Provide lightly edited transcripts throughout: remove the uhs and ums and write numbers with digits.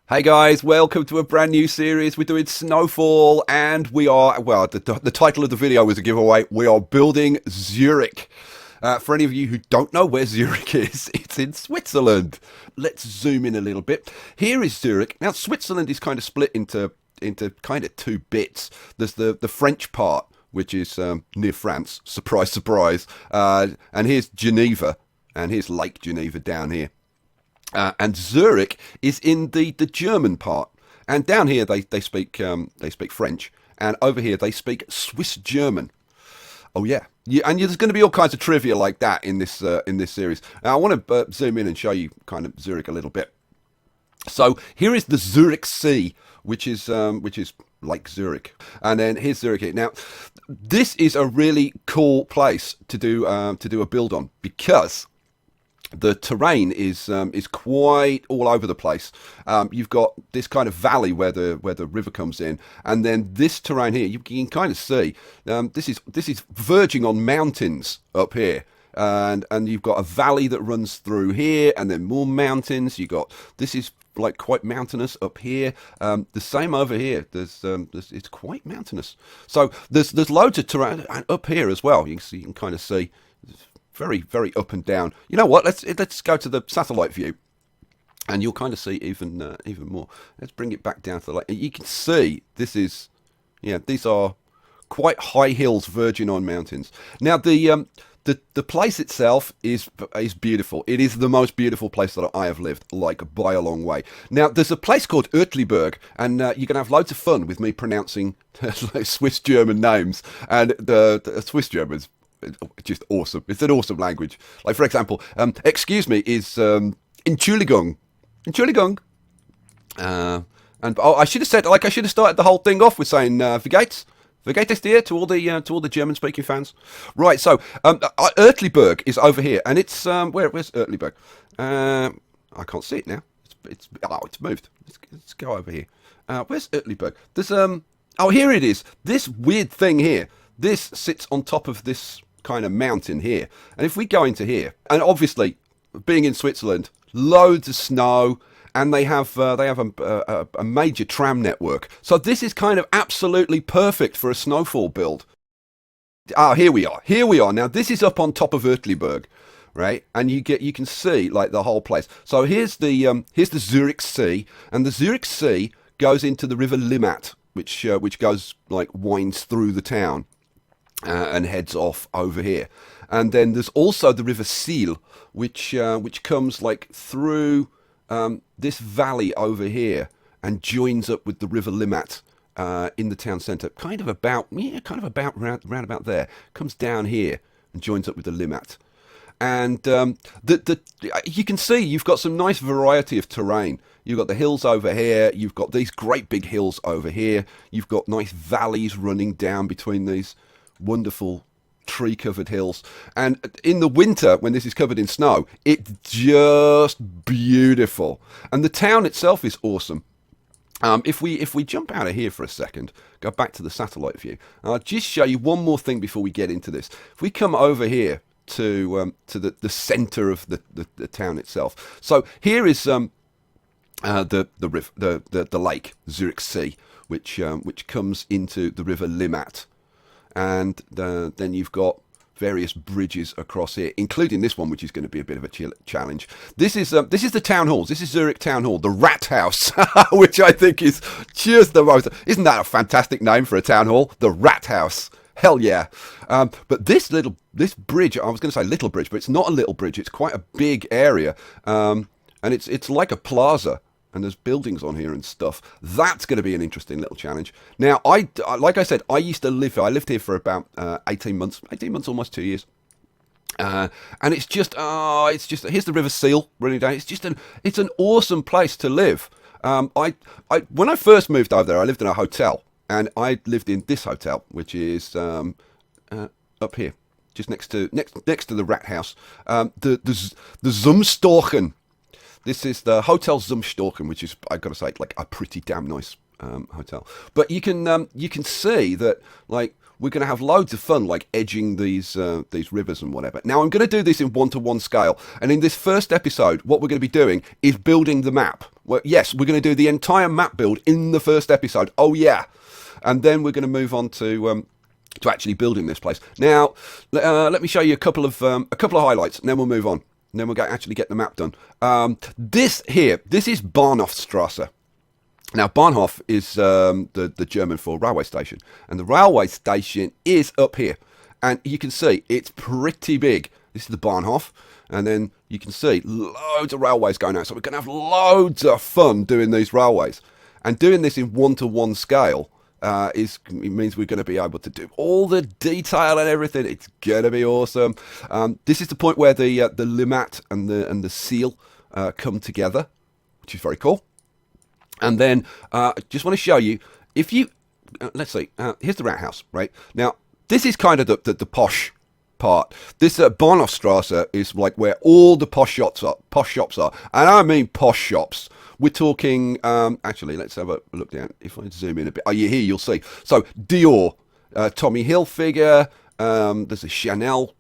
Hey guys, welcome to a brand new series. We're doing Snowfall, and we are, well, the title of the video was a giveaway. We are building Zurich. For any of you who don't know where Zurich is, it's in Switzerland. Let's zoom in a little bit. Here is Zurich. Now, Switzerland is kind of split into kind of two bits. There's the French part, which is near France. Surprise, surprise. And here's Geneva, and here's Lake Geneva down here. And Zurich is in the German part, and down here they speak French, and over here they speak Swiss German. Oh yeah, and there's going to be all kinds of trivia like that in this series. Now, I want to zoom in and show you kind of Zurich a little bit. So here is the Zurich Sea, which is Lake Zurich, and then here's Zurich here. Now, this is a really cool place to do a build on, because the terrain is quite all over the place. You've got this kind of valley where the river comes in, and then this terrain here you can kind of see. This is verging on mountains up here, and you've got a valley that runs through here, and then more mountains. This is like quite mountainous up here. The same over here. It's quite mountainous. So there's loads of terrain up here as well. You can kind of see. Very, very up and down. You know what? Let's go to the satellite view, and you'll kind of see even more. Let's bring it back down to the lake. You can see these are quite high hills verging on mountains. Now the place itself is beautiful. It is the most beautiful place that I have lived, like by a long way. Now there's a place called Uetliberg, and you're gonna have loads of fun with me pronouncing Swiss German names, and the Swiss Germans. Just awesome. It's an awesome language. Like, for example, excuse me is Entschuldigung. Entschuldigung. And I should have started the whole thing off with saying wie geht's? Wie geht es dir to all the German-speaking fans. Right. So Uetliberg is over here, and it's where's Uetliberg? I can't see it now. It's moved. Let's go over here. Where's Uetliberg? There's here it is. This weird thing here. This sits on top of this kind of mountain here, and if we go into here, and obviously being in Switzerland, loads of snow, and they have a major tram network, so this is kind of absolutely perfect for a snowfall build. Here we are. Now this is up on top of Uetliberg, right, and you can see like the whole place. So here's the Zurich Sea, and the Zurich Sea goes into the river Limmat, which goes like winds through the town. And heads off over here, and then there's also the River Sihl, which comes like through this valley over here and joins up with the River Limmat in the town centre, kind of about round about there. Comes down here and joins up with the Limmat, and you can see you've got some nice variety of terrain. You've got the hills over here. You've got these great big hills over here. You've got nice valleys running down between these wonderful tree-covered hills, and in the winter when this is covered in snow, it's just beautiful, and the town itself is awesome. If we jump out of here for a second, go back to the satellite view, and I'll just show you one more thing before we get into this. If we come over here to the centre of the town itself, so here is the lake Zurich Sea, which comes into the river Limmat. And then you've got various bridges across here, including this one, which is going to be a bit of a challenge. This is the town hall. This is Zurich Town Hall, the Rathaus, which I think is just the most. Isn't that a fantastic name for a town hall? The Rathaus. Hell yeah. But this bridge, I was going to say little bridge, but it's not a little bridge. It's quite a big area, and it's like a plaza. And there's buildings on here and stuff. That's going to be an interesting little challenge. Now, like I said, I used to live here. I lived here for about 18 months, almost 2 years. And it's just here's the River Sihl running down. It's an awesome place to live. When I first moved over there, I lived in a hotel, and I lived in this hotel, which is up here, just next to the Rathaus. The Zumstorchen. This is the Hotel Zumstorchen, which is, I've got to say, like a pretty damn nice hotel. But you can see that, like, we're going to have loads of fun, like edging these rivers and whatever. Now, I'm going to do this in 1-to-1 scale. And in this first episode, what we're going to be doing is building the map. Well, yes, we're going to do the entire map build in the first episode. Oh, yeah. And then we're going to move on to actually building this place. Now, let me show you a couple of highlights, and then we'll move on. And then we'll actually get the map done. This is Bahnhofstrasse. Now, Bahnhof is the German for railway station. And the railway station is up here. And you can see it's pretty big. This is the Bahnhof. And then you can see loads of railways going out. So we're going to have loads of fun doing these railways. And doing this in 1-to-1 scale it means we're going to be able to do all the detail and everything. It's going to be awesome. This is the point where the Limmat and the seal come together, which is very cool. And then I just want to show you, if you, let's see, here's the rat house, right? Now, this is kind of the posh part. This Bahnhofstrasse is like where all the posh shops are. And I mean posh shops. We're talking, actually, let's have a look down. If I zoom in a bit, oh, here you'll see. So, Dior, Tommy Hilfiger, there's a Chanel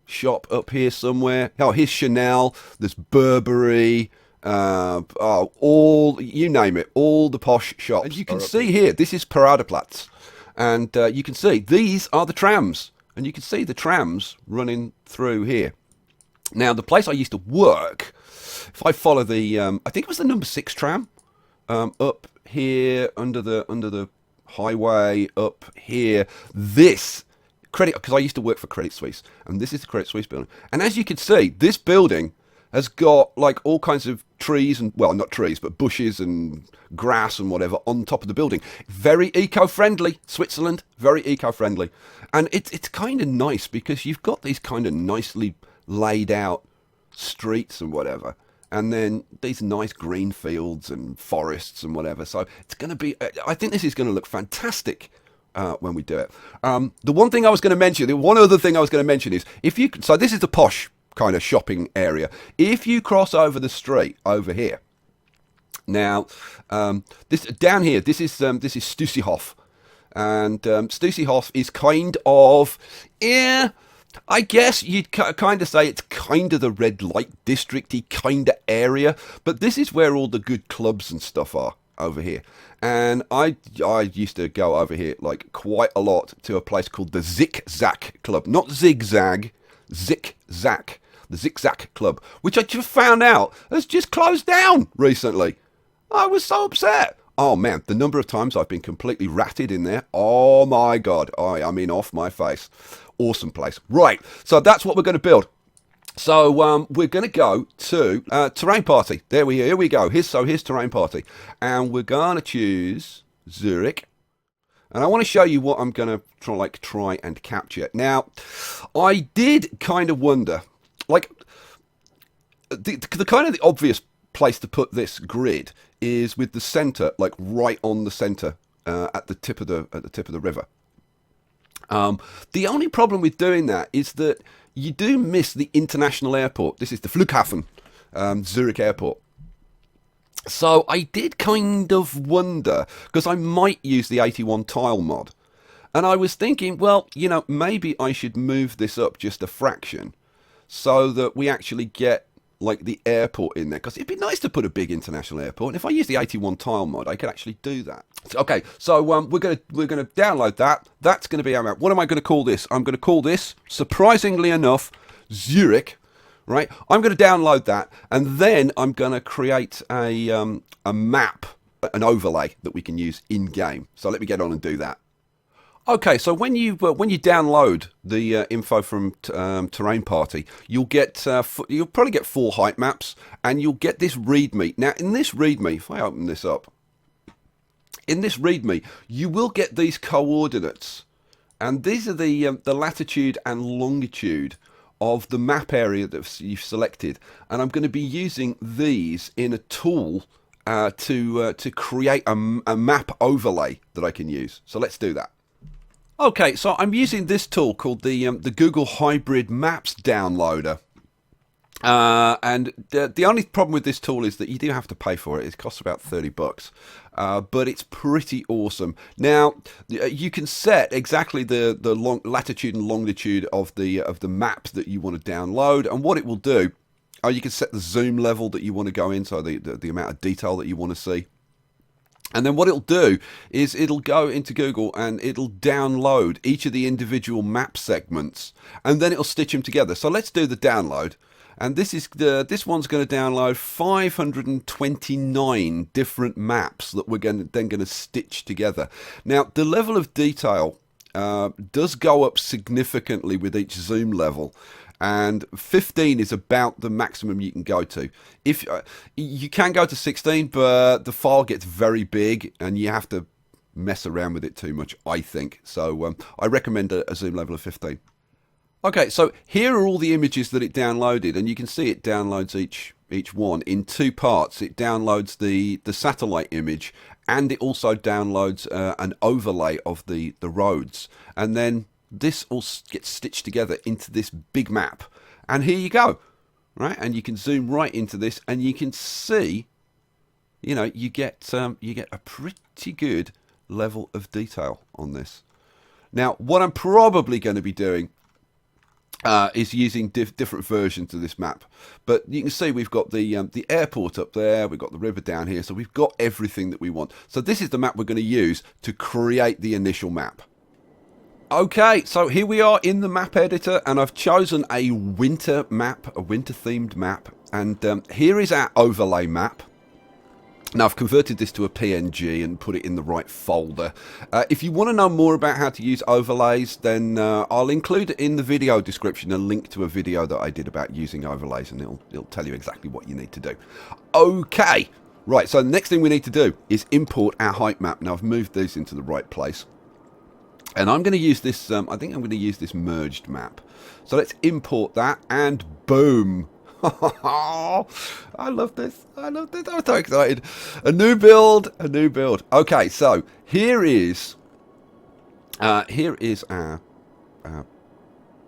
shop up here somewhere. Oh, here's Chanel, there's Burberry, all, you name it, all the posh shops. As you can see here, this is Paradeplatz. And you can see, these are the trams. And you can see the trams running through here. Now, the place I used to work, if I follow the, I think it was the number 6 tram, up here under the highway, up here. This credit, because I used to work for Credit Suisse, and this is the Credit Suisse building. And as you can see, this building has got like all kinds of trees and, well, not trees, but bushes and grass and whatever on top of the building. Very eco-friendly, Switzerland, very eco-friendly. And it's kind of nice because you've got these kind of nicely laid out streets and whatever. And then these nice green fields and forests and whatever. So it's going to be, I think this is going to look fantastic when we do it. The one thing I was going to mention, the one other thing I was going to mention is, so this is the posh kind of shopping area. If you cross over the street over here, now this down here, this is Stussyhof, and Stussyhof is kind of, I guess you'd kind of say it's kind of the red light district-y kind of area, but this is where all the good clubs and stuff are over here. And I used to go over here like quite a lot to a place called the Zigzag Club, not Zigzag, Zigzag. The Zigzag Club, which I just found out has just closed down recently. I was so upset. Oh man, the number of times I've been completely ratted in there. Oh my God. I mean, off my face. Awesome place. Right, so that's what we're going to build. So we're going to go to Terrain Party. Here we go. Here's Terrain Party. And we're going to choose Zurich. And I want to show you what I'm going to try and capture. Now, I did kind of wonder, like, the kind of the obvious place to put this grid is with the center, like right on the center, at the tip of the river. The only problem with doing that is that you do miss the international airport. This is the Flughafen, Zurich Airport. So I did kind of wonder, because I might use the 81 tile mod, and I was thinking, well, you know, maybe I should move this up just a fraction, so that we actually get like the airport in there, because it'd be nice to put a big international airport. And if I use the 81 tile mod, I could actually do that. Okay, so we're gonna download that. That's gonna be our map. What am I gonna call this? I'm gonna call this, surprisingly enough, Zurich. Right? I'm gonna download that, and then I'm gonna create a map, an overlay that we can use in game. So let me get on and do that. Okay, so when you download the info from Terrain Party, you'll probably get 4 height maps, and you'll get this README. Now, in this README, if I open this up, in this README, you will get these coordinates, and these are the latitude and longitude of the map area that you've selected. And I'm going to be using these in a tool to create a map overlay that I can use. So let's do that. Okay, so I'm using this tool called the Google Hybrid Maps Downloader. And the only problem with this tool is that you do have to pay for it. It costs about $30, but it's pretty awesome. Now you can set exactly the latitude and longitude of the map that you want to download, and what it will do. Oh, you can set the zoom level that you want to go in, so the amount of detail that you want to see. And then what it'll do is it'll go into Google and it'll download each of the individual map segments, and then it'll stitch them together. So let's do the download. And this one's going to download 529 different maps that we're then going to stitch together. Now, the level of detail does go up significantly with each zoom level, and 15 is about the maximum you can go to. If you can go to 16, but the file gets very big and you have to mess around with it too much, I think. So I recommend a zoom level of 15. Okay, so here are all the images that it downloaded, and you can see it downloads each one in two parts. It downloads the satellite image, and it also downloads an overlay of the roads, and then this all gets stitched together into this big map. And here you go, right? And you can zoom right into this, and you can see, you know, you get a pretty good level of detail on this. Now, what I'm probably going to be doing is using different versions of this map, but you can see we've got the airport up there, we've got the river down here, so we've got everything that we want. So this is the map we're going to use to create the initial map. Okay, so here we are in the map editor, and I've chosen a winter map, a winter themed map, and here is our overlay map. Now, I've converted this to a PNG and put it in the right folder. If you want to know more about how to use overlays, then I'll include in the video description a link to a video that I did about using overlays, and it'll tell you exactly what you need to do. Okay, right, so the next thing we need to do is import our height map. Now, I've moved these into the right place. And I'm going to use this, I think I'm going to use this merged map. So let's import that, and boom. I love this. I love this. I'm so excited. A new build. A new build. Okay, so here is our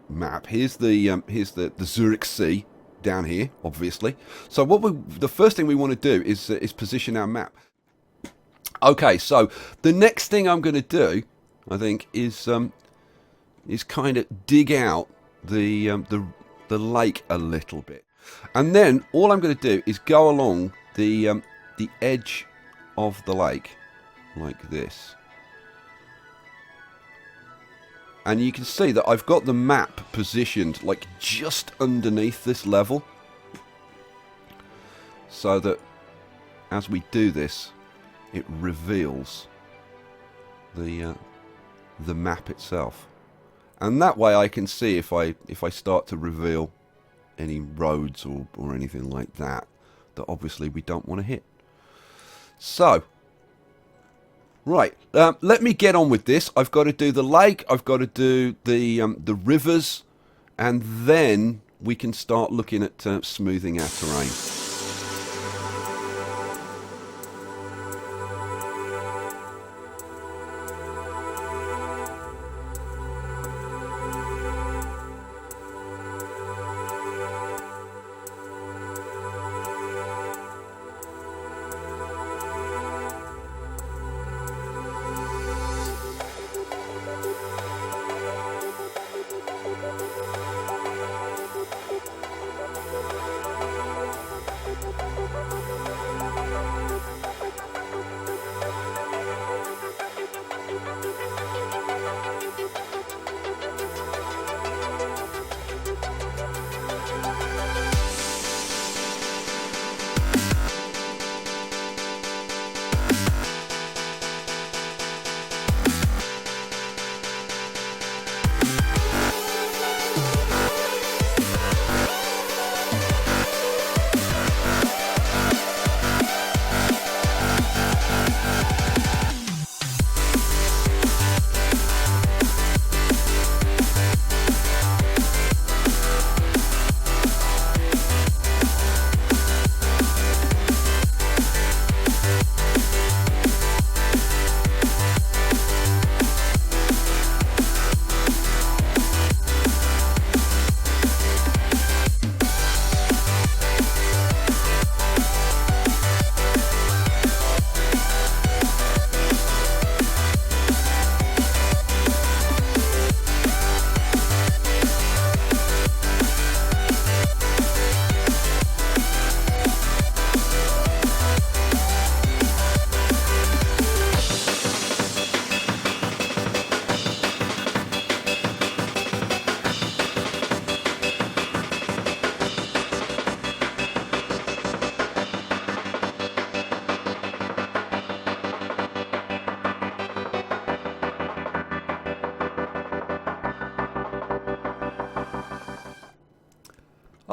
map. Here's the Zurich Sea down here, obviously. So the first thing we want to do is position our map. Okay, so the next thing I'm going to do, I think, is kind of dig out the lake a little bit. And then all I'm going to do is go along the edge of the lake like this. And you can see that I've got the map positioned like just underneath this level, so that as we do this, it reveals the map itself. And that way I can see if I start to reveal any roads or anything like that obviously we don't want to hit. So, right, let me get on with this. I've got to do the lake, I've got to do the rivers, and then we can start looking at smoothing our terrain.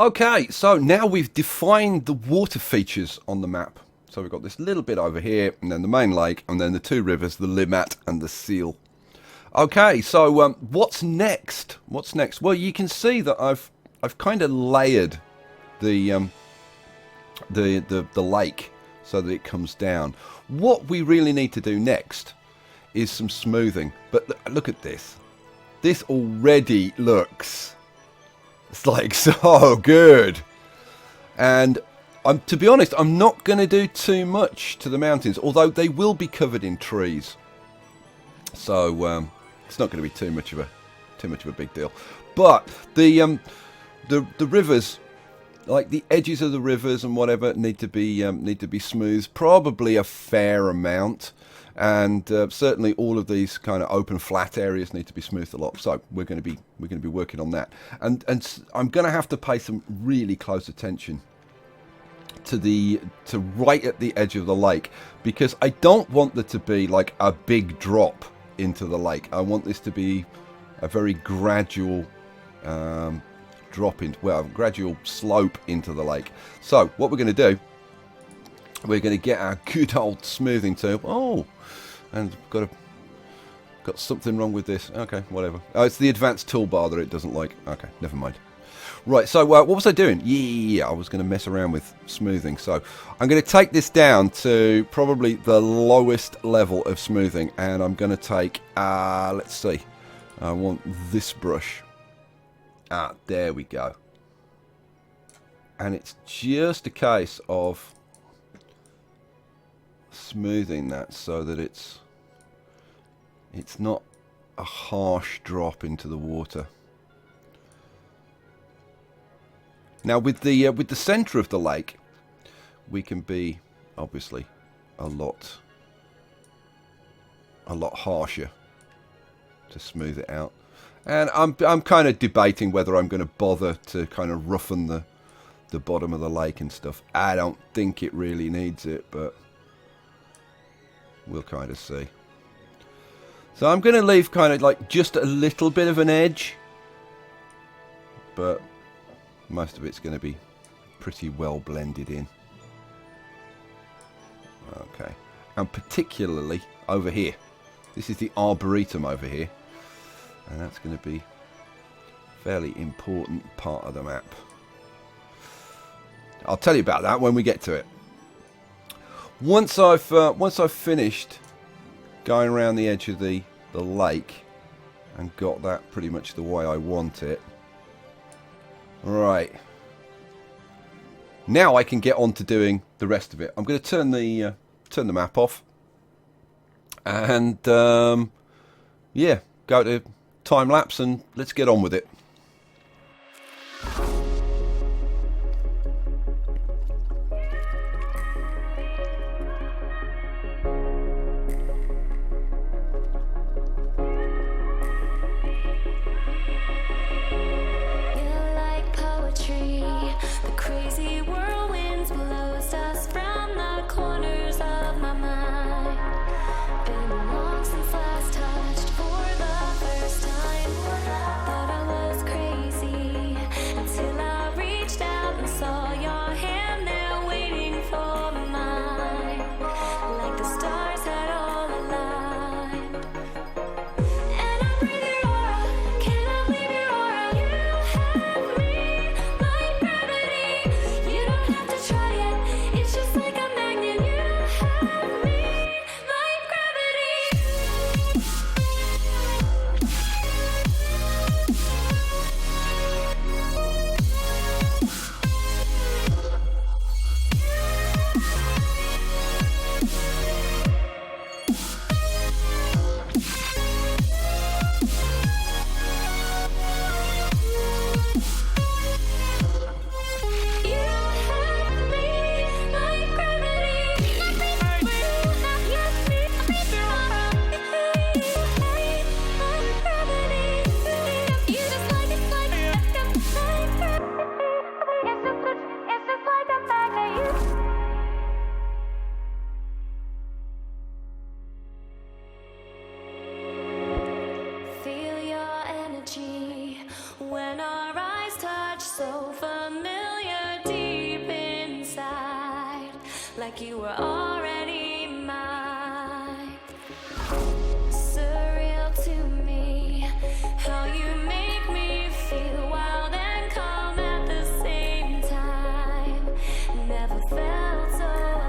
Okay, so now we've defined the water features on the map. So we've got this little bit over here, and then the main lake, and then the two rivers, the Limmat and the Seal. Okay, so what's next? What's next? Well, you can see that I've kind of layered the lake so that it comes down. What we really need to do next is some smoothing. But look at this. This already looks, it's like so good. And to be honest, I'm not going to do too much to the mountains, although they will be covered in trees. So it's not going to be too much of a big deal. But the rivers, like the edges of the rivers and whatever, need to be smooth, probably a fair amount. And certainly all of these kind of open flat areas need to be smoothed a lot. So we're going to be working on that. And I'm going to have to pay some really close attention to right at the edge of the lake, because I don't want there to be like a big drop into the lake. I want this to be a very gradual gradual slope into the lake. So what we're going to do, we're going to get our good old smoothing tool. Oh, and got something wrong with this. Okay, whatever. Oh, it's the advanced toolbar that it doesn't like. Okay, never mind. Right, so what was I doing? Yeah, I was going to mess around with smoothing. So I'm going to take this down to probably the lowest level of smoothing, and I'm going to take, let's see, I want this brush. There we go. And it's just a case of smoothing that so that it's not a harsh drop into the water. Now with the center of the lake, we can be obviously a lot harsher to smooth it out. And I'm kind of debating whether I'm going to bother to kind of roughen the bottom of the lake and stuff. I don't think it really needs it, but we'll kind of see. So I'm going to leave kind of like just a little bit of an edge, but most of it's going to be pretty well blended in. Okay, and particularly over here. This is the Arboretum over here, and that's going to be a fairly important part of the map. I'll tell you about that when we get to it. Once I've finished going around the edge of the lake and got that pretty much the way I want it. Right. Now I can get on to doing the rest of it. I'm going to turn the map off, and yeah, go to time lapse and let's get on with it. like you were already mine. Surreal to me, how you make me feel wild and calm at the same time. Never felt so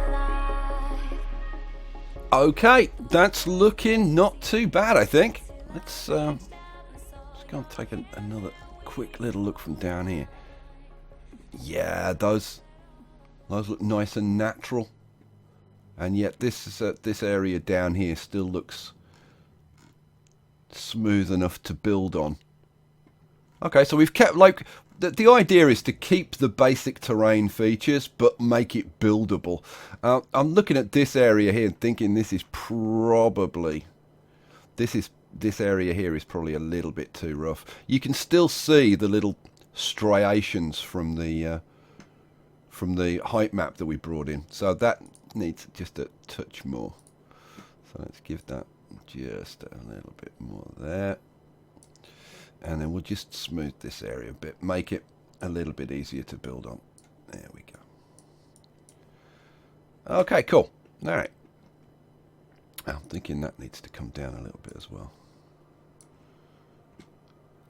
alive. Okay, that's looking not too bad, I think. Let's go and take another quick little look from down here. Yeah, those look nice and natural, and yet this area down here still looks smooth enough to build on. Okay, so we've kept, like, the idea is to keep the basic terrain features but make it buildable. I'm looking at this area here and thinking this area here is probably a little bit too rough. You can still see the little striations from the height map that we brought in, so that needs just a touch more. So let's give that just a little bit more there, and then we'll just smooth this area a bit, make it a little bit easier to build on. There we go. Okay, cool. All right, I'm thinking that needs to come down a little bit as well.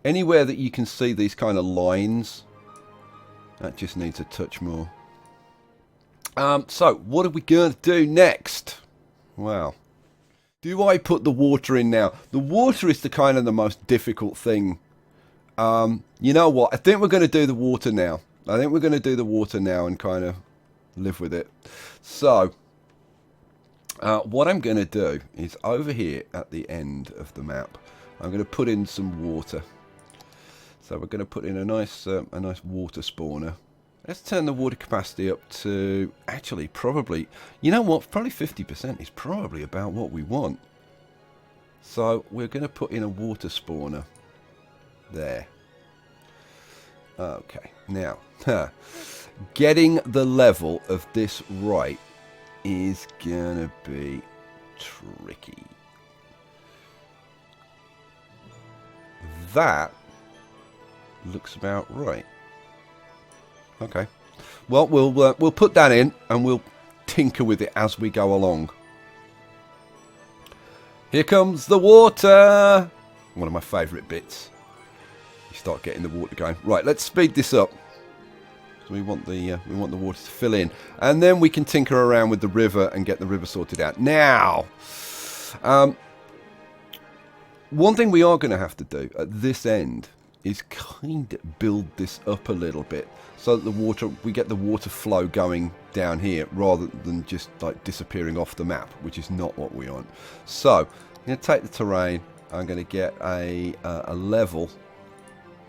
Anywhere that you can see these kind of lines, that just needs a touch more. So, what are we going to do next? Well, do I put the water in now? The water is the most difficult thing. You know what? I think we're going to do the water now. And kind of live with it. So, what I'm going to do is over here at the end of the map, I'm going to put in some water. So we're going to put in a nice water spawner. Let's turn the water capacity up to, actually, probably, you know what, probably 50% is probably about what we want. So we're going to put in a water spawner there. Okay, now, getting the level of this right is going to be tricky. That looks about right. Okay. Well, we'll put that in and we'll tinker with it as we go along. Here comes the water. One of my favourite bits. You start getting the water going. Right, let's speed this up. So we want the water to fill in, and then we can tinker around with the river and get the river sorted out. Now, one thing we are going to have to do at this end is kind of build this up a little bit so that we get the water flow going down here rather than just like disappearing off the map, which is not what we want. So I'm going to take the terrain. I'm going to get a level.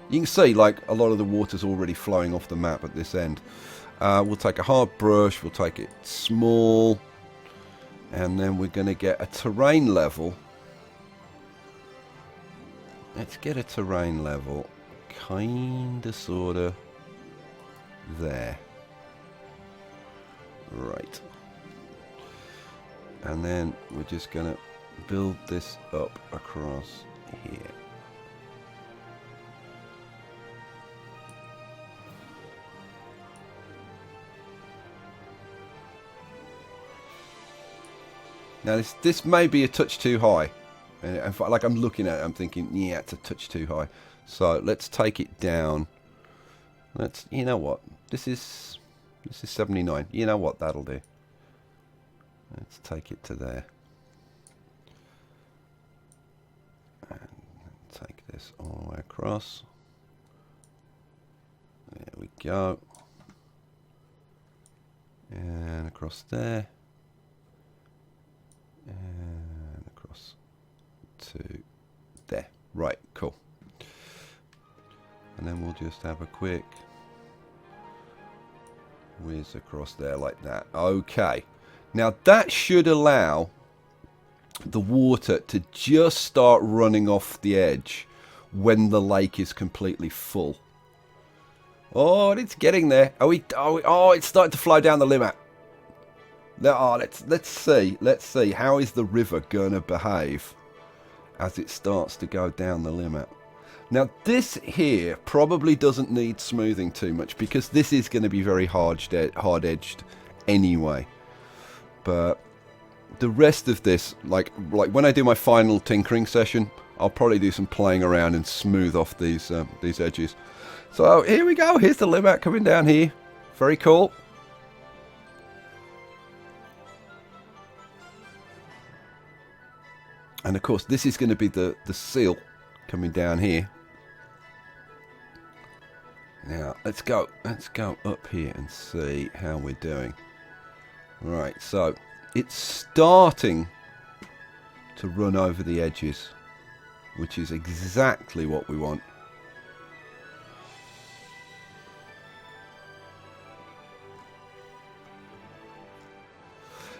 You can see like a lot of the water's already flowing off the map at this end. We'll take a hard brush. We'll take it small, and then we're going to get a terrain level. Let's get a terrain level, kinda, sorta, there. Right. And then we're just gonna build this up across here. Now this may be a touch too high. And in fact, like I'm looking at it, I'm thinking, yeah, it's a touch too high. So let's take it down. You know what? This is 79. You know what? That'll do. Let's take it to there. And take this all the way across. There we go. And across there. And across to there. Right, cool. And then we'll just have a quick whiz across there like that. Okay. Now that should allow the water to just start running off the edge when the lake is completely full. Oh, it's getting there. Oh, it's starting to flow down the limit. Oh, let's see. Let's see. How is the river gonna behave as it starts to go down the limit? Now, this here probably doesn't need smoothing too much because this is going to be very hard-edged anyway. But the rest of this, like when I do my final tinkering session, I'll probably do some playing around and smooth off these edges. So here we go. Here's the limit coming down here. Very cool. And of course, this is going to be the seal coming down here. Now, let's go up here and see how we're doing. Right, so it's starting to run over the edges, which is exactly what we want.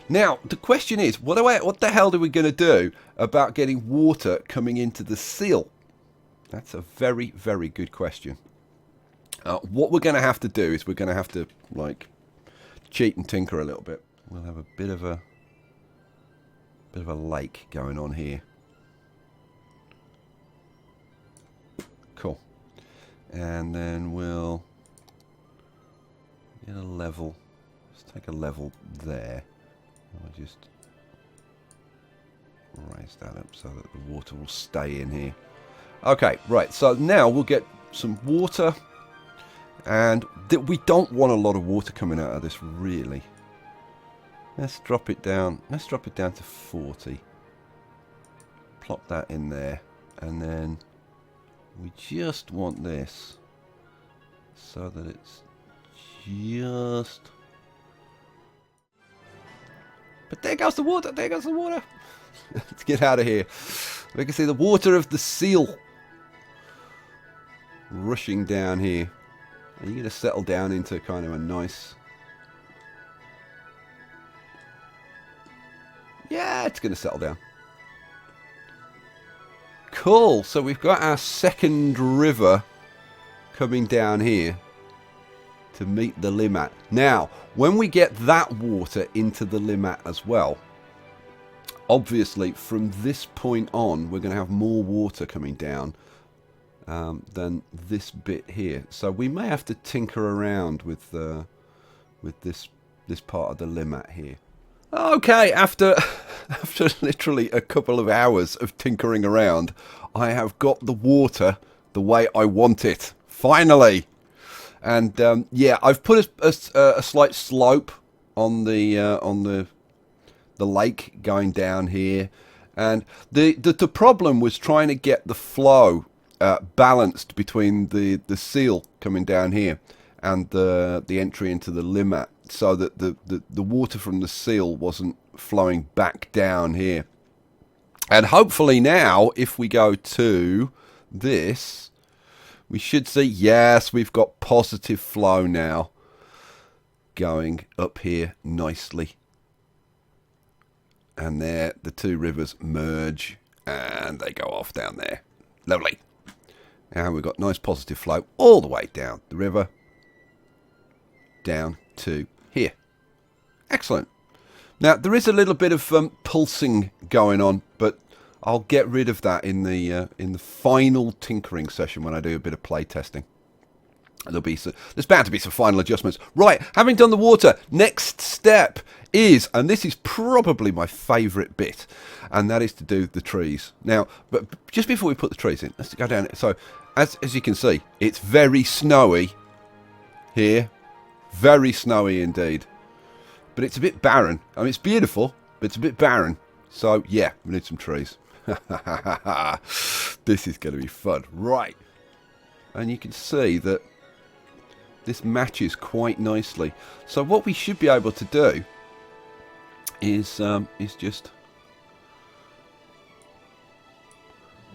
Now, the question is, what the hell are we going to do about getting water coming into the seal? That's a very, very good question. What we're going to have to do is we're going to have to, like, cheat and tinker a little bit. We'll have a bit of a lake going on here. Cool. And then we'll get a level. Let's take a level there. I'll just raise that up so that the water will stay in here. Okay, right. So now we'll get some water. And we don't want a lot of water coming out of this, really. Let's drop it down. Let's drop it down to 40. Plop that in there. And then we just want this so that it's just... But there goes the water. There goes the water. Let's get out of here. We can see the water of the seal rushing down here. Are you going to settle down into kind of a nice... Yeah, it's going to settle down. Cool. So we've got our second river coming down here to meet the limit. Now, when we get that water into the limit as well, obviously from this point on, we're going to have more water coming down than this bit here. So we may have to tinker around with this part of the limit here. Okay, after literally a couple of hours of tinkering around, I have got the water the way I want it. Finally! And yeah, I've put a slight slope on the lake going down here, and the problem was trying to get the flow balanced between the seal coming down here and the entry into the limit, so that the water from the seal wasn't flowing back down here. And hopefully now, if we go to this, we should see, yes, we've got positive flow now going up here nicely. And there, the two rivers merge and they go off down there. Lovely. And we've got nice positive flow all the way down the river, down to here. Excellent. Now, there is a little bit of pulsing going on, but I'll get rid of that in the final tinkering session when I do a bit of play testing. There's bound to be some final adjustments. Right, having done the water, next step is, and this is probably my favourite bit, and that is to do the trees. Now, but just before we put the trees in, let's go down. So, as you can see, it's very snowy here. Very snowy indeed. But it's a bit barren. I mean, it's beautiful, but it's a bit barren. So, yeah, we need some trees. This is going to be fun. Right. And you can see that this matches quite nicely. So what we should be able to do is just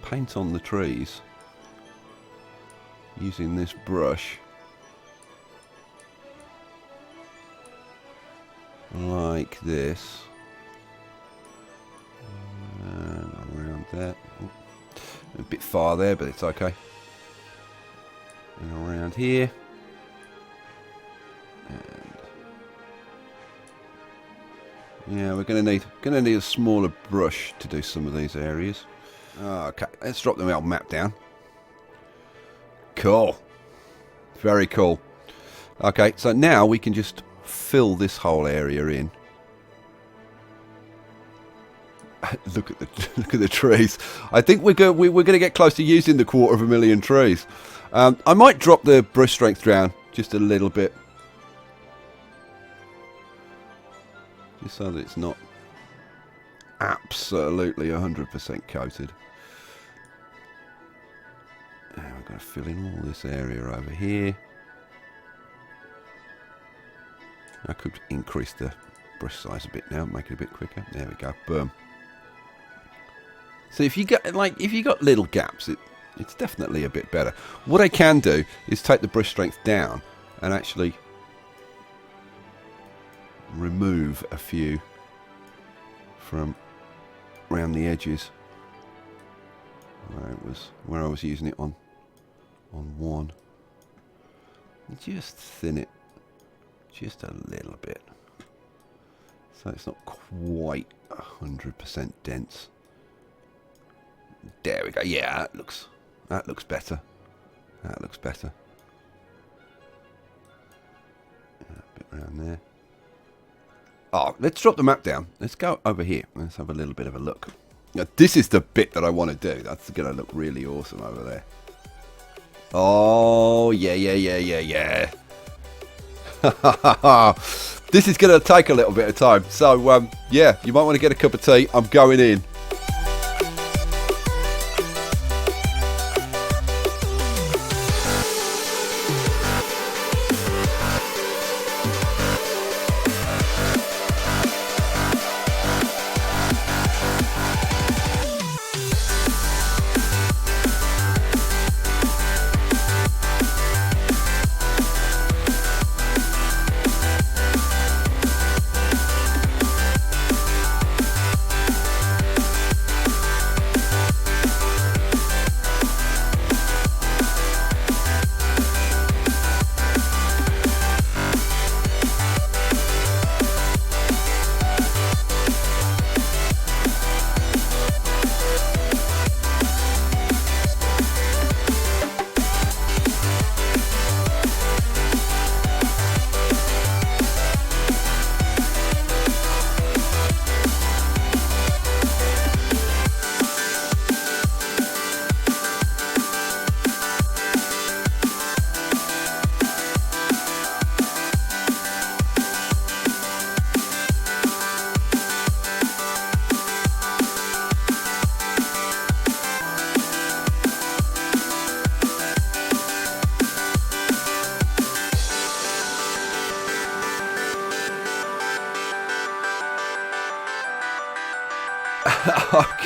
paint on the trees using this brush. Like this. And around that. A bit far there, but it's okay. And around here. And yeah, we're gonna need a smaller brush to do some of these areas. Okay, let's drop the old map down. Cool. Very cool. Okay, so now we can just fill this whole area in. Look at the look at the trees. I think we're going to get close to using the 250,000 trees. I might drop the brush strength down just a little bit, just so that it's not absolutely 100% coated. Now we're going to fill in all this area over here. I could increase the brush size a bit now, make it a bit quicker. There we go. Boom. So if you got little gaps, it's definitely a bit better. What I can do is take the brush strength down and actually remove a few from around the edges where I was using it on one. And just thin it just a little bit, so it's not quite 100% dense. There we go. Yeah, that looks better. That looks better. A bit around there. Oh, let's drop the map down. Let's go over here. Let's have a little bit of a look. Now, this is the bit that I want to do. That's going to look really awesome over there. Oh, yeah. This is going to take a little bit of time. So, yeah, you might want to get a cup of tea. I'm going in.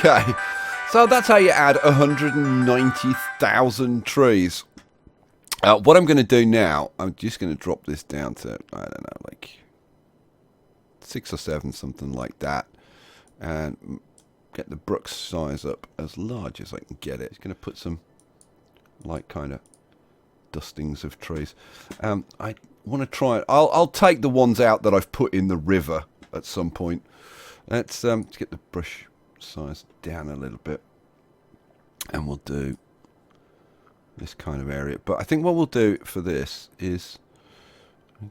Okay, so that's how you add 190,000 trees. What I'm going to do now, I'm just going to drop this down to, I don't know, like 6 or 7, something like that, and get the brush size up as large as I can get it. It's going to put some like kind of dustings of trees. I want to try it. I'll take the ones out that I've put in the river at some point. Let's get the brush size down a little bit, and we'll do this kind of area. But I think what we'll do for this is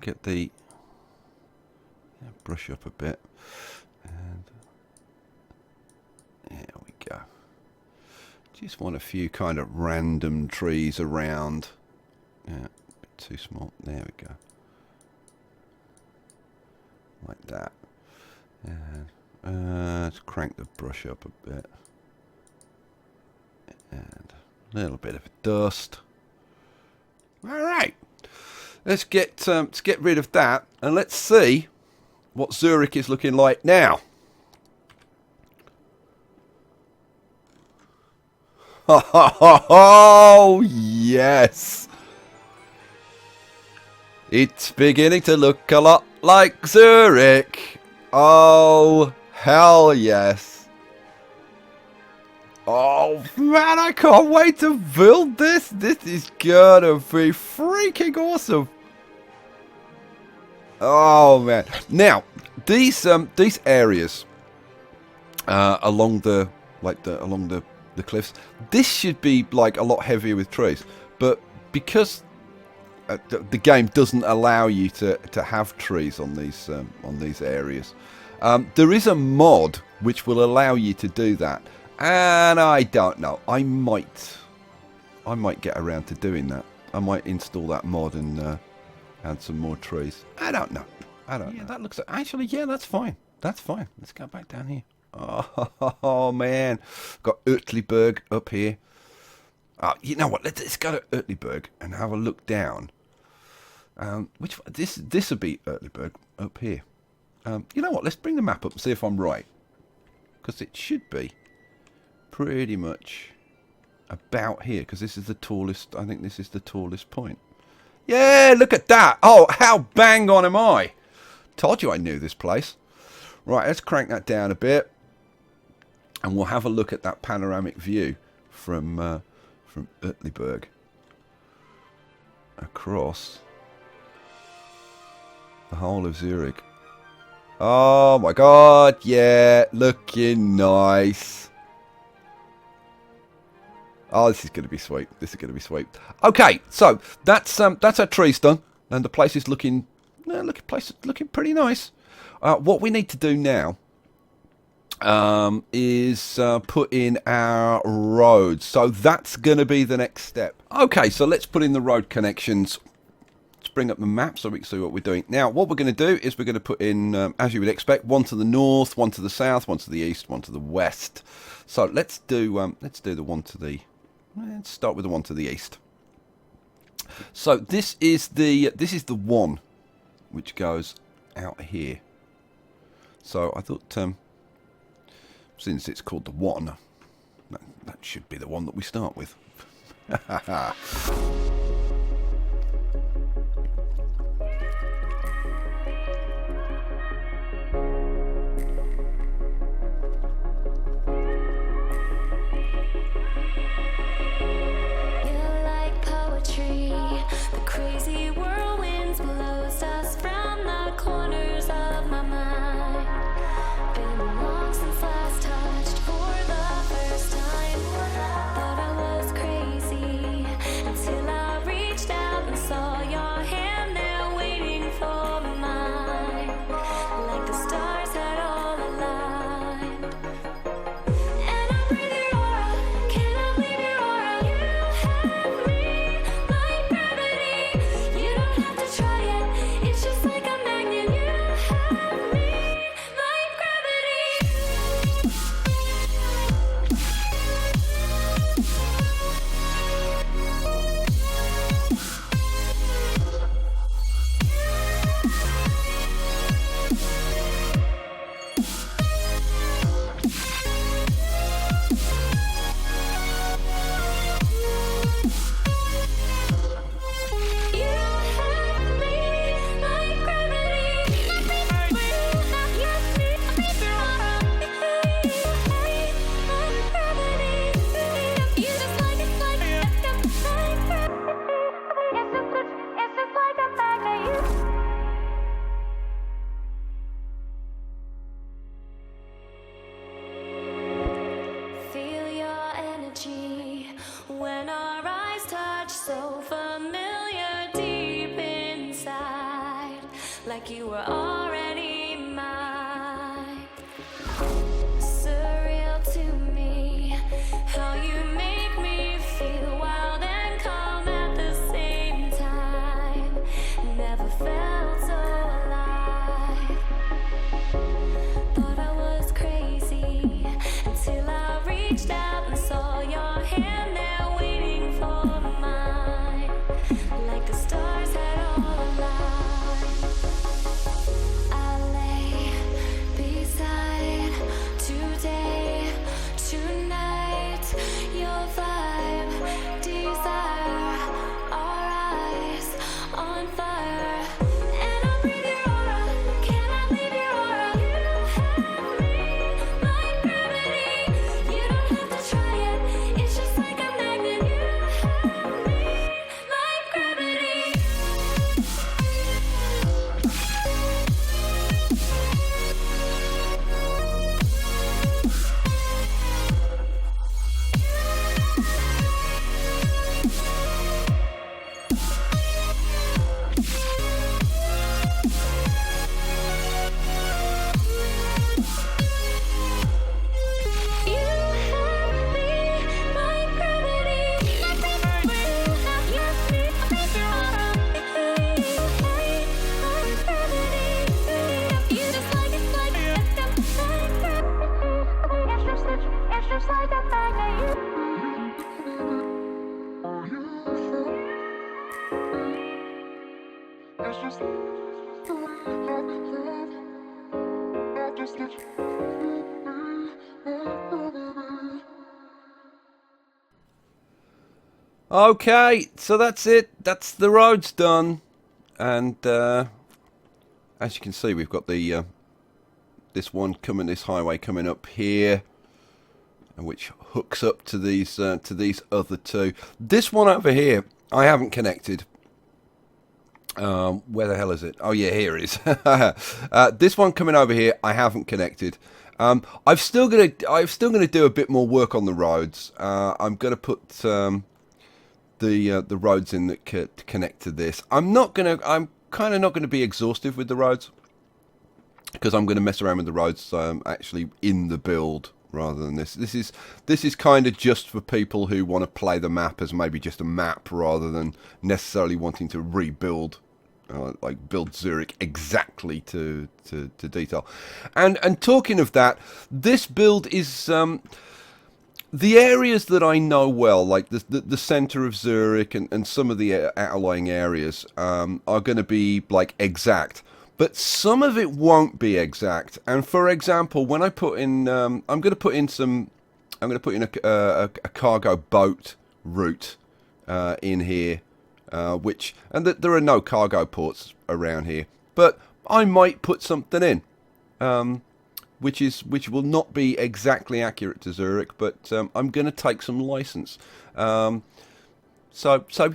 get the brush up a bit, and there we go. Just want a few kind of random trees around. Yeah, a bit too small. There we go, like that. And let's crank the brush up a bit, and a little bit of dust. All right, let's get rid of that, and let's see what Zurich is looking like now. Oh yes, it's beginning to look a lot like Zurich. Oh hell yes. Oh man, I can't wait to build this. This is gonna be freaking awesome. Oh man. Now, these areas along the cliffs, this should be like a lot heavier with trees, but because the game doesn't allow you to have trees on these areas, There is a mod which will allow you to do that, and I don't know. I might get around to doing that. I might install that mod and add some more trees. I don't know. Yeah, that looks actually. Yeah, that's fine. That's fine. Let's go back down here. Oh man, got Uetliberg up here. You know what? Let's go to Uetliberg and have a look down. Which this would be Uetliberg up here. You know what? Let's bring the map up and see if I'm right, because it should be pretty much about here. Because this is the tallest. I think this is the tallest point. Yeah, look at that. Oh, how bang on am I? Told you I knew this place. Right, let's crank that down a bit, and we'll have a look at that panoramic view from Uetliberg across the whole of Zurich. Oh my god, yeah, looking nice. Oh, this is going to be sweet. This is going to be sweet. Okay, so that's our trees done, and the place is looking pretty nice. What we need to do now is put in our roads. So that's going to be the next step. Okay, so let's put in the road connections. Let's bring up the map so we can see what we're doing. Now, what we're going to do is we're going to put in, as you would expect, one to the north, one to the south, one to the east, one to the west. So let's do the one to the. Let's start with the one to the east. So this is the one which goes out here. So I thought, since it's called the one, that should be the one that we start with. You're like poetry, the crazy whirlwinds blows dust from the corners of my mind. Been long since last touched for the first time. Thought I was crazy until I reached out and saw your hand there waiting for mine. Like the stars had all aligned. And I breathe your aura, cannot leave your aura. You have me like gravity. You don't have to try it, it's just like a magnet. You have me like gravity. You have me like gravity. You just like it's just like a magnet. Feel your energy when our eyes touch, so familiar deep inside, like you were already mine. Surreal to me, how you make me feel wild and calm at the same time. Never felt so alive. Thought I was crazy until I reached out and saw your hand there waiting for mine. Like the stars had all aligned. Okay, so that's it. That's the roads done, and as you can see, we've got the this highway coming up here, which hooks up to these other two. This one over here, I haven't connected. Where the hell is it? Oh yeah, here it is. This one coming over here, I haven't connected. I'm still gonna do a bit more work on the roads. I'm gonna put the roads in that connect to this. I'm kind of not gonna be exhaustive with the roads, because I'm gonna mess around with the roads actually in the build rather than this. This is kind of just for people who want to play the map as maybe just a map rather than necessarily wanting to rebuild, like build Zurich exactly to detail. And talking of that, this build is the areas that I know well, like the centre of Zurich and some of the outlying areas, are going to be like exact. But some of it won't be exact. And for example, when I put in, I'm going to put in a cargo boat route in here, there are no cargo ports around here. But I might put something in, which will not be exactly accurate to Zurich, but I'm going to take some license. So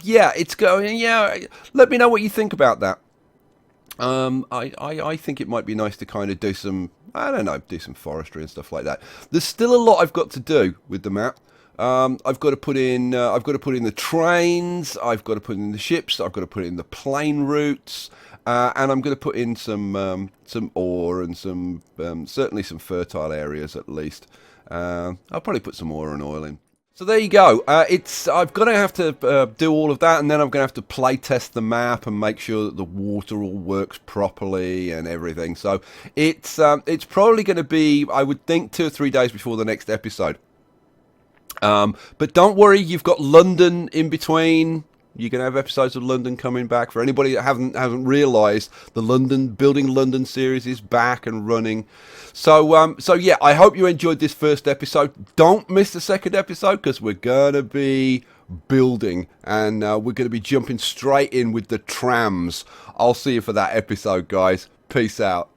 yeah, it's going. Yeah, let me know what you think about that. I think it might be nice to kind of do some, I don't know, do some forestry and stuff like that. There's still a lot I've got to do with the map. I've got to put in the trains, I've got to put in the ships, I've got to put in the plane routes, and I'm going to put in some ore and some certainly some fertile areas at least. I'll probably put some ore and oil in. So there you go. I've got to have to do all of that, and then I'm going to have to play test the map and make sure that the water all works properly and everything. So it's probably going to be, I would think, 2 or 3 days before the next episode. But don't worry, you've got London in between. You're going to have episodes of London coming back. For anybody that hasn't realised, the Building London series is back and running. So yeah, I hope you enjoyed this first episode. Don't miss the second episode, because we're going to be building, and we're going to be jumping straight in with the trams. I'll see you for that episode, guys. Peace out.